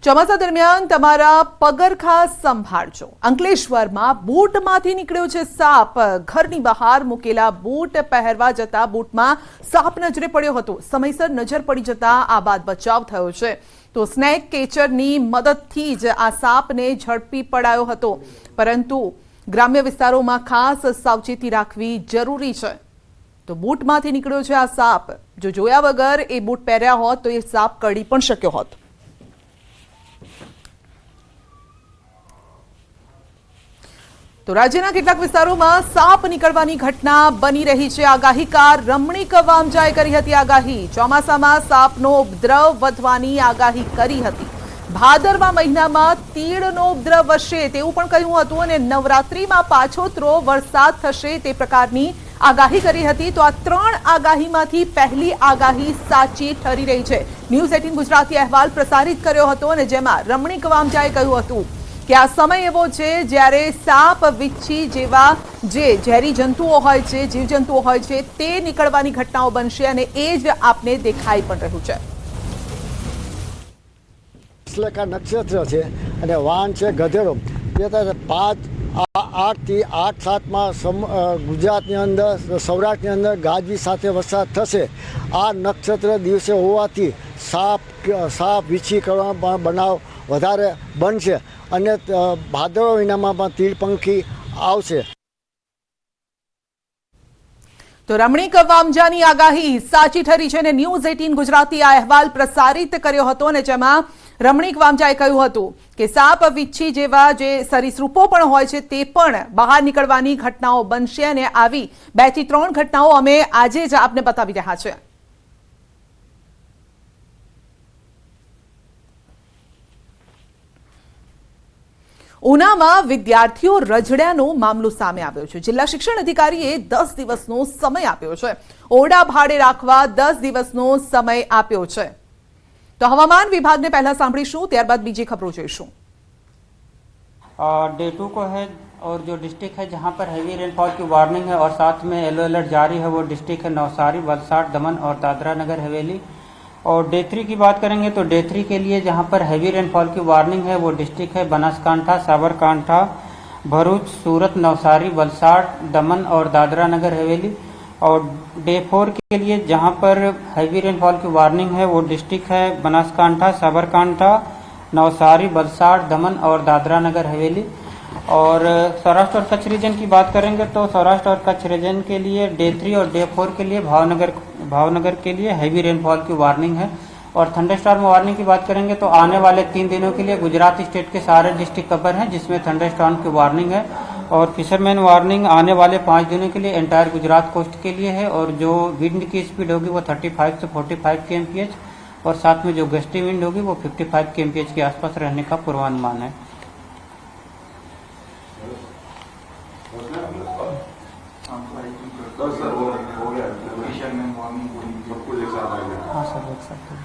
ચોમાસા દરમિયાન તમારા પગરખા સંભાળજો। અંકલેશ્વરમાં બૂટમાંથી નીકળ્યો છે સાપ। ઘરની બહાર મૂકેલા બૂટ પહેરવા જતા બૂટમાં સાપ નજરે પડ્યો હતો। સમયસર નજર પડી જતા આ બાદ બચાવ થયો છે। તો સ્નેક કેચરની મદદથી જ આ સાપને ઝડપી પડાયો હતો, પરંતુ ગ્રામ્ય વિસ્તારોમાં ખાસ સાવચેતી રાખવી જરૂરી છે। તો બૂટમાંથી નીકળ્યો છે આ સાપ। જો જોયા વગર એ બૂટ પહેર્યા હોત તો એ સાપ કરડી પણ શક્યો હોત। તો રાજ્યના કેટલાક વિસ્તારોમાં સાપ નીકળવાની ઘટના બની રહી છે। આગાહીકાર રમણીક વામજાએ કરી હતી આગાહી। ચોમાસામાં સાપનો ઉપદ્રવ વધવાની આગાહી કરી હતી। ભાદરવા મહિનામાં તીડનો ઉપદ્રવ વધશે તેવું પણ કહ્યું હતું અને નવરાત્રીમાં પાછોતરો વરસાદ થશે તે પ્રકારની આગાહી કરી હતી। તો આ ત્રણ આગાહીમાંથી પહેલી આગાહી સાચી ઠરી રહી છે। ન્યૂઝ 18 ગુજરાતી અહેવાલ પ્રસારિત કર્યો હતો અને જેમાં રમણીક વામજાએ કહ્યું હતું કે આ સમય એવો છે જ્યારે સાપ, વિચ્છી જેવા જે ઝેરી જંતુઓ હોય છે, જીવજંતુઓ હોય છે, તે નીકળવાની ઘટનાઓ બનશે અને એ જ આપને દેખાઈ પણ રહ્યું છે। નક્ષત્ર છે અને વાન છે ગધેડો। 8 થી 8-7માં ગુજરાતની અંદર, સૌરાષ્ટ્રની અંદર ગાજવી સાથે વરસાદ થશે। આ નક્ષત્ર દિવસે હોવાથી સાપ વીછી કરવાનો બનાવ વધારે બનશે અને ભાદરવા મહિનામાં પણ તીડપંખી આવશે। તો રમણીક વામજાની આગાહી સાચી ઠરી છે અને ન્યૂઝ 18 ગુજરાતી આ અહેવાલ પ્રસારિત કર્યો હતો અને જેમાં રમણીક વામજાએ કહ્યું હતું કે સાપ, વિચ્છી જેવા જે સરીસૃપો પણ હોય છે તે પણ બહાર નીકળવાની ઘટનાઓ બનશે અને આવી 2 થી 3 ઘટનાઓ અમે આજે જ આપને બતાવી રહ્યા છે। ઉનામાં વિદ્યાર્થીઓ રજડ્યાનો મામલો સામે આવ્યો છે। જિલ્લા શિક્ષણ અધિકારીએ 10 દિવસનો સમય આપ્યો છે। ઓરડા ભાડે રાખવા 10 દિવસનો સમય આપ્યો છે। તો હવામાન વિભાગને પહેલા સાંભળીશું, ત્યારબાદ બીજી ખબરો જોઈશું। डे 2 को है और जो डिस्ट्रिक्ट है जहां पर हैवी रेनफॉल की वार्निंग है और साथ में येलो अलर्ट जारी है वो डिस्ट्रिक्ट है नवसारी, वलसाड़, दमन और दादरा नगर हवेली। और डे 3 की बात करेंगे तो डे 3 के लिए जहां पर हैवी रेनफॉल की वार्निंग है वो डिस्ट्रिक्ट है बनासकांठा, साबरकांठा, भरूच, सूरत, नवसारी, वलसाड़, दमन और दादरा नगर हवेली। और डे 4 के लिए जहां पर हैवी रेनफॉल की वार्निंग है वो डिस्ट्रिक्ट है बनासकांठा, साबरकांठा, नवसारी, वलसाड़, दमन और दादरा नगर हवेली। और सौराष्ट्र और कच्छ रीजन की बात करेंगे तो सौराष्ट्र और कच्छ रीजन के लिए डे 3 और डे 4 के लिए भावनगर के लिए हैवी रेनफॉल की वार्निंग है। और थंडरस्टॉर्म वार्निंग की बात करेंगे तो आने वाले 3 दिनों के लिए गुजरात स्टेट के सारे डिस्ट्रिक्ट कवर हैं जिसमें थंडरस्टॉर्म की वार्निंग है। और फिशरमैन वार्निंग आने वाले 5 दिनों के लिए एंटायर गुजरात कोस्ट के लिए है। और जो विंड की स्पीड होगी वो 35 से 45 kmph और साथ में जो गस्टी विंड होगी वो 55 kmph के आसपास रहने का पूर्वानुमान है। हाँ सर, देख सकते हैं।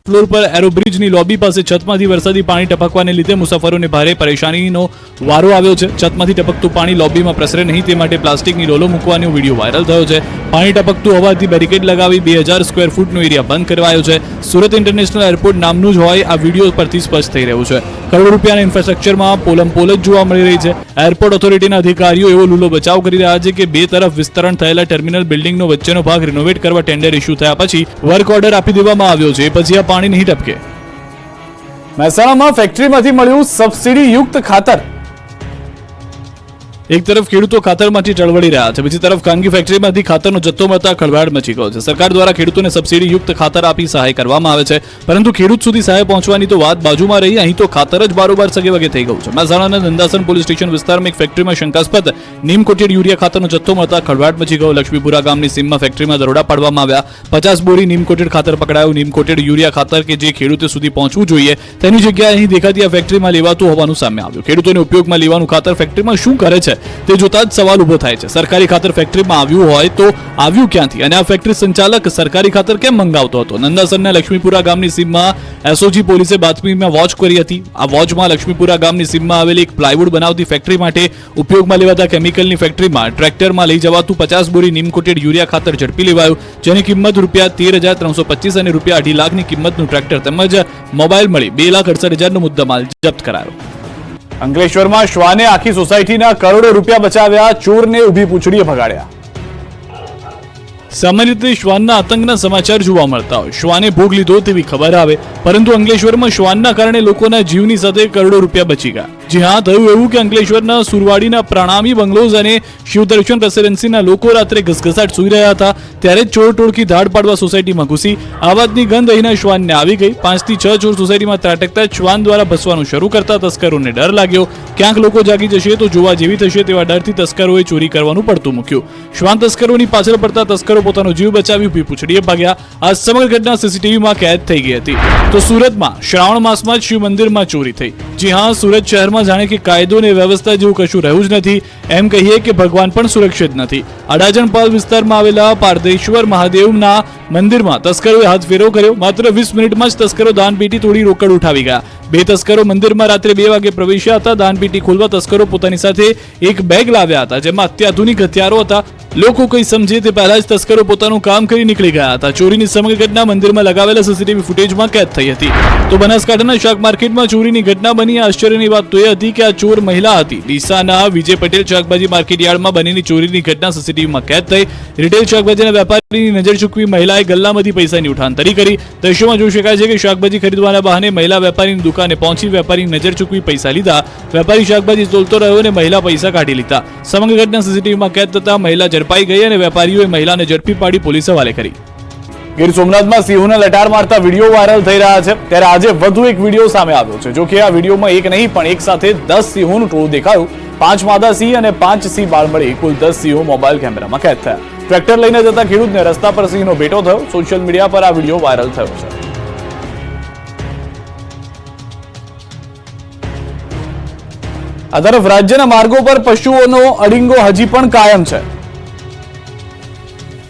ફ્લોર પર એરોબ્રિજની લોબી પાસે છતમાંથી વરસાદી પાણી ટપકવાને લીધે મુસાફરોને ભારે પરેશાનીનો વારો આવ્યો છે। છતમાંથી ટપકતું પાણી લોબીમાં પ્રસરે નહીં તે માટે પ્લાસ્ટિકની ડોલો મૂકવાનો વિડીયો વાયરલ થયો છે। પાણી ટપકતું હોવાથી બેરિકેડ લગાવી 2000 સ્ક્વેર ફૂટનો એરિયા બંધ કરાયો છે। સુરત ઇન્ટરનેશનલ એરપોર્ટ નામનું જ હોય આ વિડીયો પરથી સ્પષ્ટ થઈ રહ્યું છે। કરોડો રૂપિયાના ઇન્ફ્રાસ્ટ્રક્ચરમાં પોલમ જ જોવા મળી રહી છે। એરપોર્ટ ઓથોરિટીના અધિકારીઓ એવો લૂલો બચાવ કરી રહ્યા છે કે 2 તરફ વિસ્તરણ થયેલા ટર્મિનલ બિલ્ડિંગનો વચ્ચેનો ભાગ રિનોવેટ કરવા ટેન્ડર ઇસ્યુ થયા પછી વર્ક ઓર્ડર આપી દેવામાં આવ્યો છે, પછી આ પાણી નહીં ટપકે। મહેસાણામાં ફેક્ટરીમાંથી મળ્યું સબસિડી યુક્ત ખાતર। એક તરફ ખેડૂતો ખાતરમાંથી ટળવળી રહ્યા છે, બીજી તરફ ખાનગી ફેક્ટરીમાંથી ખાતરનો જથ્થો મળતા ખળભળાટ મચી ગયો છે। સરકાર દ્વારા ખેડૂતોને સબસિડી યુક્ત ખાતર આપી સહાય કરવામાં આવે છે, પરંતુ ખેડૂત સુધી સહાય પહોંચવાની તો વાત બાજુમાં રહી, અહીં તો ખાતર જ બારોબાર સગેવગે થઈ ગયું છે। મહેસાણાના નંદાસન પોલીસ સ્ટેશન વિસ્તારમાં એક ફેક્ટરીમાં શંકાસ્પદ નીમ કોટેડ યુરિયા ખાતરનો જથ્થો મળતા ખળભળાટ મચી ગયો। લક્ષ્મીપુરા ગામની સીમમાં ફેક્ટરીમાં દરોડા પાડવામાં આવ્યા। 50 બોરી નીમ કોટેડ ખાતર પકડાયું। નીમ કોટેડ યુરિયા ખાતર કે જે ખેડૂતો સુધી પહોંચવું જોઈએ તેની જગ્યાએ અહીં દેખાતી આ ફેક્ટરીમાં લેવાતું હોવાનું સામે આવ્યું। ખેડૂતોને ઉપયોગમાં લેવાનું ખાતર ફેક્ટરીમાં શું કરે છે તે જોતા જ સવાલ ઉભો થાય છે. સરકારી ખાતર ફેક્ટરીમાં આવ્યું હોય તો આવ્યું ક્યાંથી અને આ ફેક્ટરી સંચાલક સરકારી ખાતર કેમ મંગાવતો હતો? નંદાસરના લક્ષ્મીપુરા ગામની સીમમાં એસઓજી પોલીસે બાતમીમાં વોચ કરી હતી. આ વોચમાં લક્ષ્મીપુરા ગામની સીમમાં આવેલી એક પ્લાયવુડ બનાવતી ફેક્ટરી માટે ઉપયોગમાં લેવાતા કેમિકલની ફેક્ટરીમાં ટ્રેક્ટરમાં લઈ જવાતું 50 બોરી નીમ કોટેડ યુરિયા ખાતર ઝડપી લેવાયું, જેની કિંમત ₹13,325 અને ₹2.5 લાખની કિંમતનું ટ્રેક્ટર તેમજ મોબાઈલ મળી ₹2,68,000નો મુદ્દામાલ જપ્ત કરાયો. અંકલેશ્વરમાં શ્વાને આખી સોસાયટીના કરોડો રૂપિયા બચાવ્યા, ચોરને ઊભી પૂંછડીએ ભગાડ્યા. સામાન્ય રીતે શ્વાનના આતંકના સમાચાર જોવા મળતા હોય, શ્વાને ભોગ લીધો તેવી ખબર આવે, પરંતુ અંકલેશ્વરમાં શ્વાનના કારણે લોકોના જીવની સાથે કરોડો રૂપિયા બચી ગયા. જી હા, થયું એવું કે અંકલેશ્વરના સુરવાડીના પ્રણામી બંગલોઝ અને શિવદર્શન રેસિડેન્સીના લોકો રાત્રે ઘસઘસાટ સૂઈ રહ્યા હતા ત્યારે ચોર ટોળકી ધાડ પાડવા સોસાયટીમાં ઘૂસી. આ વાતની ગંધ અહીંના શ્વાનને આવી ગઈ. 5 થી 6 ચોર સોસાયટીમાં ત્રાટકતા શ્વાન દ્વારા ભસવાનું શરૂ કરતા તસ્કરોને ડર લાગ્યો. ક્યાંક લોકો જાગી જશે તો જોવા જેવી થશે તેવા ડરથી તસ્કરોએ ચોરી કરવાનું પડતું મૂક્યું. શ્વાન તસ્કરોની પાછળ પડતા તસ્કરો પોતાનો જીવ બચાવી ઊભી પૂંછડીએ ભાગ્યા. આ સમગ્ર ઘટના સીસીટીવીમાં કેદ થઈ ગઈ હતી. તો સુરતમાં શ્રાવણ માસમાં જ શિવ મંદિરમાં ચોરી થઈ. જી હા, સુરત શહેરમાં જાણે કે કાયદો અને વ્યવસ્થા જેવું કશું રહ્યું જ નથી. એમ કહીએ કે ભગવાન પણ સુરક્ષિત નથી. અડાજણ પાલ વિસ્તારમાં આવેલા પારદેશ્વર મહાદેવના મંદિરમાં તસ્કરોએ હાથ ફેરો કર્યો. માત્ર 20 મિનિટમાં જ તસ્કરો દાનપેટી તોડી રોકડ ઉઠાવી ગયા. 2 તસ્કરો મંદિરમાં રાત્રે 2 વાગે પ્રવેશ્યા હતા. દાનપેટી ખોલવા તસ્કરો પોતાની સાથે એક બેગ લાવ્યા હતા, જેમાં અત્યાધુનિક હથિયારો હતા. લોકો કંઈ સમજે તે પહેલા જ તસ્કરો પોતાનું કામ કરી નીકળી ગયા હતા. ચોરીની સમગ્ર ઘટના મંદિરમાં લગાવેલા સીસીટીવી ફૂટેજમાં કેદ થઈ હતી. તો બનાસકાંઠાના શાક માર્કેટમાં ચોરીની ઘટના બની. આશ્ચર્યની વાત તો એ હતી કે આ ચોર મહિલા હતી. ડીસાના વિજય પટેલ શાકભાજી માર્કેટ યાર્ડમાં બનેલી ચોરીની ઘટના સીસીટીવીમાં કેદ થઈ. રિટેલ શાકભાજીના વેપારીની નજર ચૂકવી મહિલાએ ગલ્લામાંથી પૈસાની ઉઠાંતરી કરી. દ્રશ્યોમાં જોઈ શકાય છે કે શાકભાજી ખરીદવાના બહાને મહિલા વેપારીની દુકાને પહોંચી વેપારીની નજર ચૂકવી પૈસા લીધા. વેપારી શાકભાજી તોલતો રહ્યો અને મહિલા પૈસા કાઢી લીધા. સમગ્ર ઘટના સીસીટીવીમાં કેદ થતા મહિલા ઝડપાઈ ગઈ અને વેપારીઓએ મહિલાને ઝડપી પાડી પોલીસ હવાલે કરી. ગીર સોમનાથમાં સિંહોને લટાર મારતા વિડીયો વાયરલ થઈ રહ્યા છે ત્યારે આજે વધુ એક વિડીયો સામે આવ્યો છે. જો કે આ વિડીયોમાં એક નહીં પણ એક સાથે 10 સિંહોનું ટોળું દેખાયું. 5 માદા સિંહ અને 5 સિંહ બાળ મળી કુલ 10 સિંહો મોબાઈલ કેમેરામાં કેદ થયા. ટ્રેક્ટર લઈને જતા ખેડૂતને રસ્તા પર સિંહનો ભેટો થયો. સોશિયલ મીડિયા પર આ વિડીયો વાયરલ થયો છે. આ તરફ રાજ્યના માર્ગો પર પશુઓનો અડિંગો હજી પણ કાયમ છે.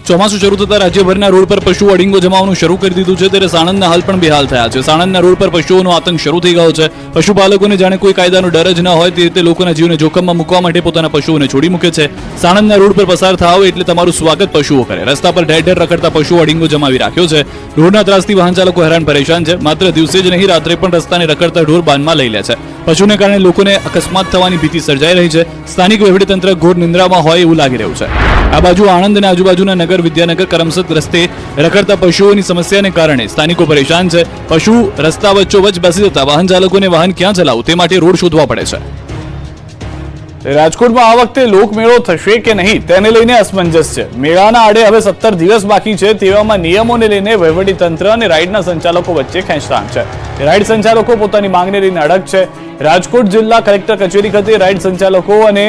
ચોમાસું શરૂ થતા રાજ્યભરના રોડ પર પશુઓ અડિંગો જમાવવાનું શરૂ કરી દીધું છે ત્યારે સાણંદના હાલ પણ બેહાલ થયા છે. સાણંદના રોડ પર પશુઓનો આતંક શરૂ થઈ ગયો છે. પશુપાલકોને જાણે કોઈ કાયદાનો ડર જ ન હોય તે રીતે લોકોના જીવને જોખમમાં મૂકવા માટે પોતાના પશુઓને છોડી મૂકે છે. સાણંદના રોડ પર પસાર થાઓ એટલે તમારું સ્વાગત પશુઓ કરે. રસ્તા પર ઢેર ઢેર રખડતા પશુઓ અડિંગો જમાવી રાખ્યો છે. રોડના ત્રાસથી વાહન ચાલકો હેરાન પરેશાન છે. માત્ર દિવસે જ નહીં રાત્રે પણ રસ્તાને રખડતા ઢોર બાનમાં લઈ લે છે. પશુને કારણે લોકોને અકસ્માત થવાની ભીતિ સર્જાઈ રહી છે. સ્થાનિક વહીવટીતંત્ર ઘોર નિંદ્રામાં હોય એવું લાગી રહ્યું છે. આ બાજુ આણંદ અને આજુબાજુના નગર વિદ્યાનગર કરમસદ રસ્તે રખડતા પશુઓની સમસ્યાને કારણે સ્થાનિકો પરેશાન છે. પશુ રસ્તા વચ્ચોવચ્ચ બેસી જતા વાહન ચાલકોને વાહન ક્યાં ચલાવવું તે માટે રોડ શોધવા પડે છે. રાજકોટમાં આ વખતે લોકમેળો થશે કે નહીં તેને લઈને અસમંજસ છે. મેળાના આડે હવે 17 દિવસ બાકી છે. તેવામાં નિયમોને લઈને વહીવટીતંત્ર અને રાઇડના સંચાલકો વચ્ચે ખેંચતાણ છે. રાઇડ સંચાલકો પોતાની માંગને લઈને અડગ છે. રાજકોટ જિલ્લા કલેક્ટર કચેરી ખાતે રાઇડ સંચાલકો અને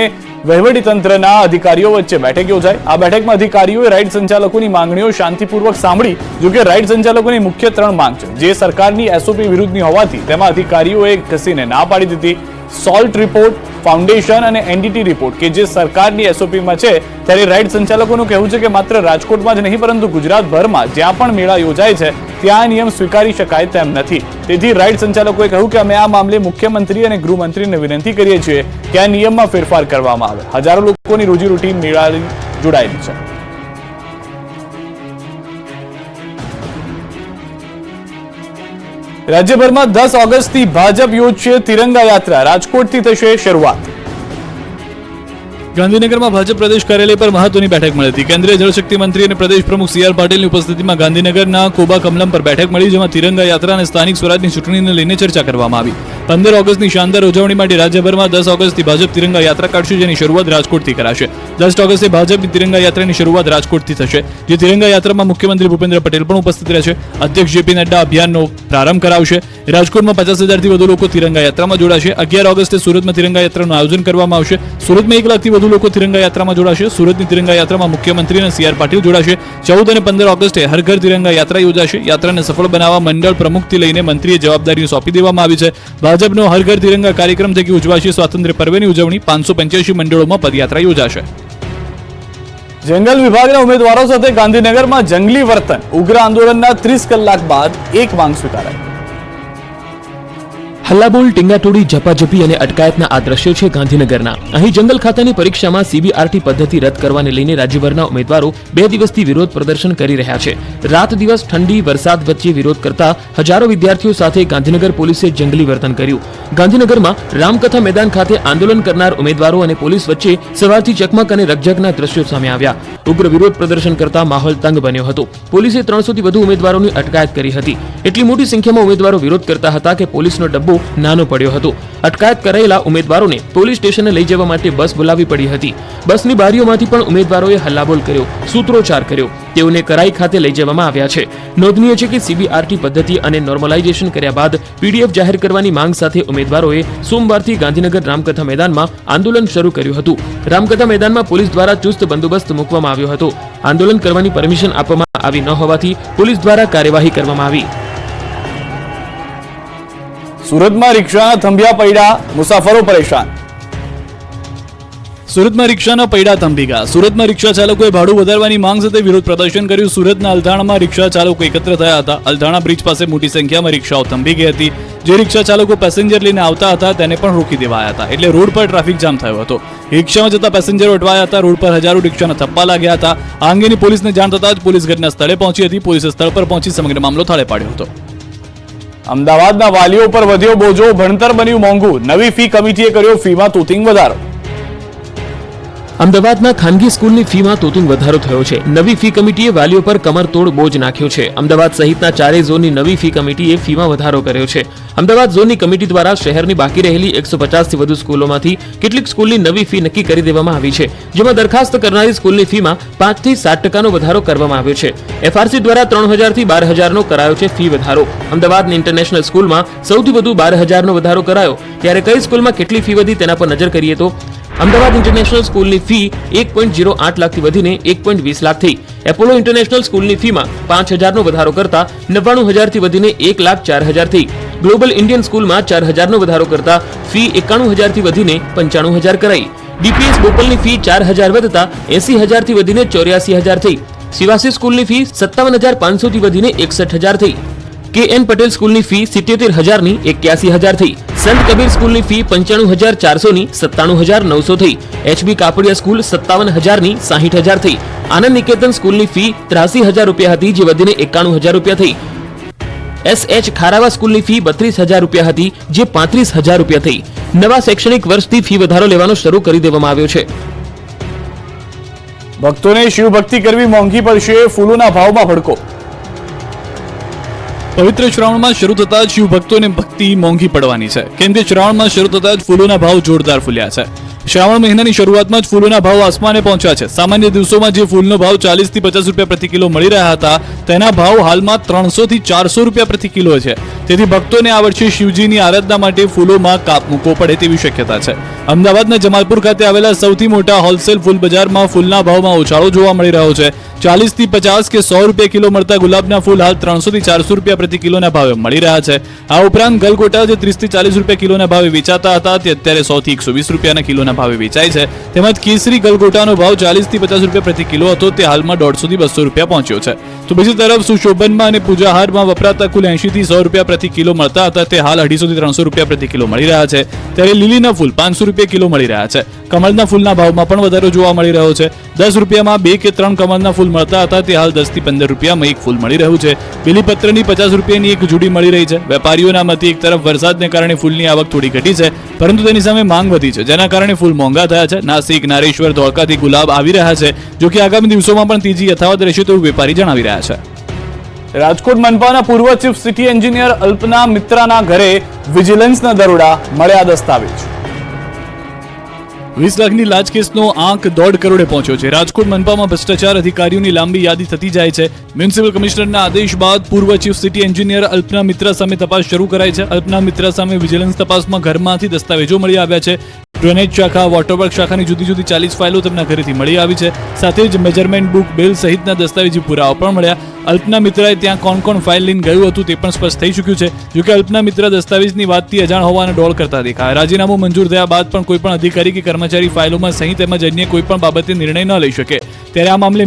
વહીવટીતંત્રના અધિકારીઓ વચ્ચે બેઠક યોજાઈ. આ બેઠકમાં અધિકારીઓએ રાઇડ સંચાલકોની માંગણીઓ શાંતિપૂર્વક સાંભળી. જોકે રાઇડ સંચાલકોની મુખ્ય 3 માંગ છે જે સરકારની એસઓપી વિરુદ્ધની હોવાથી તેમાં અધિકારીઓએ ઘસીને ના પાડી દીધી. સોલ્ટ રિપોર્ટ, ફાઉન્ડેશન અને એનડીટી રિપોર્ટ કે જે સરકારની એસઓપીમાં છે ત્યારે રાઇડ સંચાલકોનું કહેવું છે કે માત્ર રાજકોટમાં જ નહીં પરંતુ ગુજરાતભરમાં જ્યાં પણ મેળા યોજાય છે ત્યાં નિયમ સ્વીકારી શકાય તેમ નથી. તેથી રાઇડ સંચાલકોએ કહ્યું કે અમે આ મામલે મુખ્યમંત્રી અને ગૃહમંત્રીને વિનંતી કરીએ છીએ કે આ નિયમમાં ફેરફાર કરવામાં આવે. હજારો લોકોની રોજીરોટી મેળાથી જોડાયેલી છે. રાજ્યભરમાં 10 ઓગસ્ટથી ભાજપ યોજશે તિરંગા યાત્રા. રાજકોટથી થશે શરૂઆત. ગાંધીનગરમાં ભાજપ પ્રદેશ કાર્યાલય પર મહત્વની બેઠક મળી હતી. કેન્દ્રીય જળશક્તિ મંત્રી અને પ્રદેશ પ્રમુખ સી આર પાટીલની ઉપસ્થિતિમાં ગાંધીનગરના કોબા કમલમ પર બેઠક મળી જેમાં તિરંગા યાત્રા અને સ્થાનિક સ્વરાજની ચૂંટણીને લઈને ચર્ચા કરવામાં આવી. 15 ઓગસ્ટની શાનદાર ઉજવણી માટે રાજ્યભરમાં 10 ઓગસ્ટથી ભાજપ તિરંગા યાત્રા કાઢશે જેની શરૂઆત રાજકોટથી કરાશે. 10 ઓગસ્ટે ભાજપની તિરંગા યાત્રાની શરૂઆત રાજકોટથી થશે. જે તિરંગા યાત્રામાં મુખ્યમંત્રી ભૂપેન્દ્ર પટેલ પણ ઉપસ્થિત રહેશે. અધ્યક્ષ જેપી નડ્ડા અભિયાનનો પ્રારંભ કરાવશે. રાજકોટમાં 50,000થી વધુ લોકો તિરંગા યાત્રામાં જોડાશે. 11 ઓગસ્ટે સુરતમાં તિરંગા યાત્રાનું આયોજન કરવામાં આવશે. સુરતમાં 1 લાખથી વધુ લોકો તિરંગા યાત્રામાં જોડાશે. સુરતની તિરંગા યાત્રામાં મુખ્યમંત્રી અને CR પાટીલ જોડાશે. 14 અને 15 ઓગસ્ટે હર ઘર તિરંગા યાત્રા યોજાશે. યાત્રાને સફળ બનાવવા મંડળ પ્રમુખથી લઈને મંત્રીએ જવાબદારીઓ સોંપી દેવામાં આવી છે. ભાજપનો હર ઘર તિરંગા કાર્યક્રમ થકી ઉજવાશે સ્વાતંત્ર્ય પર્વની ઉજવણી. 585 મંડળોમાં પદયાત્રા યોજાશે. જંગલ વિભાગના ઉમેદવારો સાથે ગાંધીનગરમાં જંગલી વર્તન, ઉગ્ર આંદોલનના 30 કલાક બાદ એક માંગ સ્વીકારાઈ. હલ્લાબોલ, ટીંગાટોળી, ઝપાઝપી અને અટકાયતના આ દ્રશ્યો છે ગાંધીનગરના. અહીં જંગલ ખાતાની પરીક્ષામાં CBRT પદ્ધતિ રદ કરવાને લઈને રાજ્યભરના ઉમેદવારો 2 દિવસથી વિરોધ પ્રદર્શન કરી રહ્યા છે. રાત દિવસ ઠંડી વરસાદ વચ્ચે વિરોધ કરતા હજારો વિદ્યાર્થીઓ સાથે ગાંધીનગર પોલીસે જંગલી વર્તન કર્યું. ગાંધીનગરમાં રામકથા મેદાન ખાતે આંદોલન કરનાર ઉમેદવારો અને પોલીસ વચ્ચે સવારથી ચકમક અને રકઝકના દ્રશ્યો સામે આવ્યા. ઉગ્ર વિરોધ પ્રદર્શન કરતા માહોલ તંગ બન્યો હતો. પોલીસે 300 થી વધુ ઉમેદવારોની અટકાયત કરી હતી. એટલી મોટી સંખ્યામાં ઉમેદવારો વિરોધ કરતા હતા કે પોલીસનો ડબ્બો નાનો પડ્યો હતો. અટકાયત કરાયેલા ઉમેદવારોને પોલીસ સ્ટેશને લઈ જવા માટે બસ બોલાવી પડી હતી. બસની બારીઓમાંથી પણ ઉમેદવારોએ હલ્લાબોલ કર્યો, સૂત્રોચ્ચાર કર્યો. તેઓને કરાઈ ખાતે લઈ જવામાં આવ્યા છે. નોંધનીય છે કે CBRT પદ્ધતિ અને નોર્મલાઇઝેશન કર્યા બાદ PDF જાહેર કરવાની માંગ સાથે ઉમેદવારોએ સોમવારથી ગાંધીનગર રામકથા મેદાનમાં આંદોલન શરૂ કર્યું હતું. રામકથા મેદાનમાં પોલીસ દ્વારા ચુસ્ત બંદોબસ્ત મૂકવામાં આવ્યો હતો. આંદોલન કરવાની પરમિશન આપવામાં આવી ન હોવાથી પોલીસ દ્વારા કાર્યવાહી કરવામાં આવી. સુરતમાં રિક્ષાના થંભિયા પડ્યા, મુસાફરો પરેશાન. સુરતમાં રિક્ષાના પૈડા થંભી ગયા. સુરતમાં રિક્ષા ચાલકોએ ભાડું વધારવાની માંગ સાથે વિરોધ પ્રદર્શન કર્યું. સુરતના અલથાણામાં રિક્ષા ચાલકો એકત્ર થયા હતા. અલથાણા બ્રિજ પાસે મોટી સંખ્યામાં રિક્ષાઓ થંભી ગઈ હતી. જે રિક્ષા ચાલકો પેસેન્જર લઈને આવતા હતા તેને પણ રોકી દેવાયા હતા. એટલે રોડ પર ટ્રાફિક જામ થયો હતો. રિક્ષામાં જતા પેસેન્જરો અટવાયા હતા. રોડ પર હજારો રિક્ષાના થપ્પા લાગ્યા હતા. આ અંગેની પોલીસને જાણ થતાં જ પોલીસ ઘટના સ્થળે પહોંચી હતી. પોલીસે સ્થળ પર પહોંચી સમગ્ર મામલો થાળે પાડ્યો હતો. અમદાવાદના વાલીઓ પર વધ્યો બોજો, ભણતર બન્યું મોંઘું. નવી ફી કમિટીએ કર્યો ફીમાં તોતિંગ વધારો. અમદાવાદમાં ખાનગી સ્કૂલની ફીમાં તોતિંગ વધારો થયો છે. નવી ફી કમિટીએ વાલીઓ પર કમરતોડ બોજ નાખ્યો છે. અમદાવાદ સહિતના 4 ઝોનની નવી ફી કમિટીએ ફીમાં વધારો કર્યો છે. અમદાવાદ ઝોનની કમિટી દ્વારા શહેરની બાકી રહેલી 150 થી વધુ સ્કૂલોમાંથી કેટલીક સ્કૂલની નવી ફી નક્કી કરી દેવામાં આવી છે. જેમાં દરખાસ્ત કરનારી સ્કૂલની ફીમાં 5 થી 7% વધારો કરવામાં આવ્યો છે. FRC દ્વારા 3000 થી 12000નો કરાયો છે ફી વધારો. અમદાવાદની ઇન્ટરનેશનલ સ્કૂલમાં સૌથી વધુ 12000નો વધારો કરાયો. ત્યારે કઈ સ્કૂલમાં કેટલી ફી વધી તેના પર નજર કરીએ તો અમદાવાદ ઇન્ટરનેશનલ સ્કૂલની ફી 1.08 લાખથી વધીને 1.20 લાખ થઈ. એપોલો ઇન્ટરનેશનલ સ્કૂલની ફીમાં 5000નો વધારો કરતા 99000થી વધીને 1,04,000 થઈ. ગ્લોબલ ઇન્ડિયન સ્કૂલમાં 4000નો વધારો કરતા ફી 91000થી વધીને 95000 કરાઈ. DPS બોપલની ફી 4000 વધતા 80000થી વધીને 84000 થઈ. શિવાસી સ્કૂલની ફી 57500થી વધીને 61000 થઈ. KN પટેલ સ્કૂલની ફી 77000ની 81000 થઈ. સંત કબીર સ્કૂલની ફી 95400ની 97900 થઈ. HB કાપડિયા સ્કૂલ 57000ની 60000 થઈ. આનંદ નિકેતન સ્કૂલની ફી 83000 રૂપિયા હતી જે વધીને 91000 રૂપિયા થઈ. SH ખારાવા સ્કૂલની ફી 32000 રૂપિયા હતી જે 35000 રૂપિયા થઈ. નવા શૈક્ષણિક વર્ષથી ફી વધારો લેવાનો શરૂ કરી દેવામાં આવ્યો છે. ભક્તોને શિવભક્તિ કરવી મોંઘી પડશે, ફૂલોના ભાવમાં ભડકો. પવિત્ર શ્રાવણમાં શરૂ થતા જ શિવભક્તોને ભક્તિ મોંઘી પડવાની છે. કેમ કે શ્રાવણમાં શરૂ થતા જ ફૂલોના ભાવ જોરદાર ફૂલ્યા છે. શ્રાવણ મહિનાની શરૂઆતમાં જ ફૂલોના ભાવ આસમાને પહોંચ્યા છે. સામાન્ય દિવસોમાં જે ફૂલનો ભાવ 40 થી 50 રૂપિયા પ્રતિ કિલો મળી રહ્યા હતા તેના ભાવ હાલમાં 300 થી 400 રૂપિયા પ્રતિ કિલો છે. તેથી ભક્તોને આ વર્ષે શિવજીની આરાધના માટે ફૂલોમાં કાપ મૂકવો પડે તેવી શક્યતા છે. અમદાવાદના જમાલપુર ખાતે આવેલા સૌથી મોટા હોલસેલ ફૂલ બજારમાં ફૂલના ભાવમાં ઉછાળો જોવા મળી રહ્યો છે. 40 થી 50 કે 100 રૂપિયા કિલો મળતા ગુલાબના ફૂલ હાલ 300 થી 400 રૂપિયા પ્રતિ કિલોના ભાવે મળી રહ્યા છે. આ ઉપરાંત ગલગોટા જે 30 થી 40 રૂપિયા કિલોના ભાવે વેચાતા હતા તે અત્યારે 100 થી 120 રૂપિયાના કિલોના ભાવે વેચાય છે. તેમજ કેસરી ગલગોટાનો ભાવ 40 થી 50 રૂપિયા પ્રતિ કિલો હતો તે હાલમાં 150 થી 200 રૂપિયા પહોંચ્યો છે. તો બીજી તરફ સુશોભનમાં અને પૂજાહારમાં વપરાતા કુલ 80 થી 100 રૂપિયા પ્રતિ કિલો મળતા હતા તે હાલ 250 થી 300 રૂપિયા પ્રતિ કિલો મળી રહ્યા છે. ત્યારે લીલીના ફૂલ 500 રૂપિયા કિલો મળી રહ્યા છે. કમળના ફૂલના ભાવમાં પણ વધારો જોવા મળી રહ્યો છે. 10 રૂપિયામાં 2 કે 3 કમળના ફૂલ મળતા હતા તે હાલ 10 થી 15 રૂપિયામાં એક ફૂલ મળી રહ્યું છે. બીલીપત્રની 50 રૂપિયાની એક જોડી મળી રહી છે. વેપારીઓના મતે એક તરફ વરસાદને કારણે ફૂલની આવક થોડી ઘટી છે પરંતુ તેની સામે માંગ વધી છે જેના કારણે ફૂલ મોંઘા થયા છે. નાસિક, નારેશ્વર, ધોળકાથી ગુલાબ આવી રહ્યા છે. જો કે આગામી દિવસોમાં પણ તેજી યથાવત રહેશે તેવું વેપારી જણાવી રહ્યા છે. રાજકોટ મનપાના પૂર્વ ચીફ સિટી એન્જિનિયર અલ્પના મિત્રાના ઘરે વિજિલન્સના દરોડા, મળ્યા દસ્તાવેજ. 20 લાખની લાંચ કેસનો આંક 1.5 કરોડે પહોંચ્યો છે. રાજકોટ મનપામાં ભ્રષ્ટાચાર અધિકારીઓની લાંબી યાદી થતી જાય છે. મ્યુનિસિપલ કમિશનરના આદેશ બાદ પૂર્વ chief city engineer alpana Mitra સામે તપાસ શરૂ કરાઈ છે. અલ્પના મિત્રા સામે વિજિલન્સ તપાસમાં ઘરમાંથી દસ્તાવેજો મળી આવ્યા છે. ડ્રેનેજ શાખા, વોટરવર્ક શાખાની જુદી જુદી 40 ફાઇલો તેમના ઘરેથી મળી આવી છે. સાથે જ મેજરમેન્ટ બુક, બિલ સહિતના દસ્તાવેજી પુરાવા પણ મળ્યા. અલ્પના મિત્રાએ ત્યાં કોણ કોણ ફાઇલ લઈને ગયું હતું તે પણ સ્પષ્ટ થઈ ચૂક્યું છે. જોકે અલ્પના મિત્ર દસ્તાવેજની વાતથી અજાણ હોવાનો ડોળ કરતા દેખાયા. રાજીનામું મંજૂર થયા બાદ પણ કોઈ પણ અધિકારી કે કર્મચારી ફાઇલોમાં સહી તેમજ અન્ય કોઈ પણ બાબતે નિર્ણય ન લઈ શકે. ત્યારે આ મામલે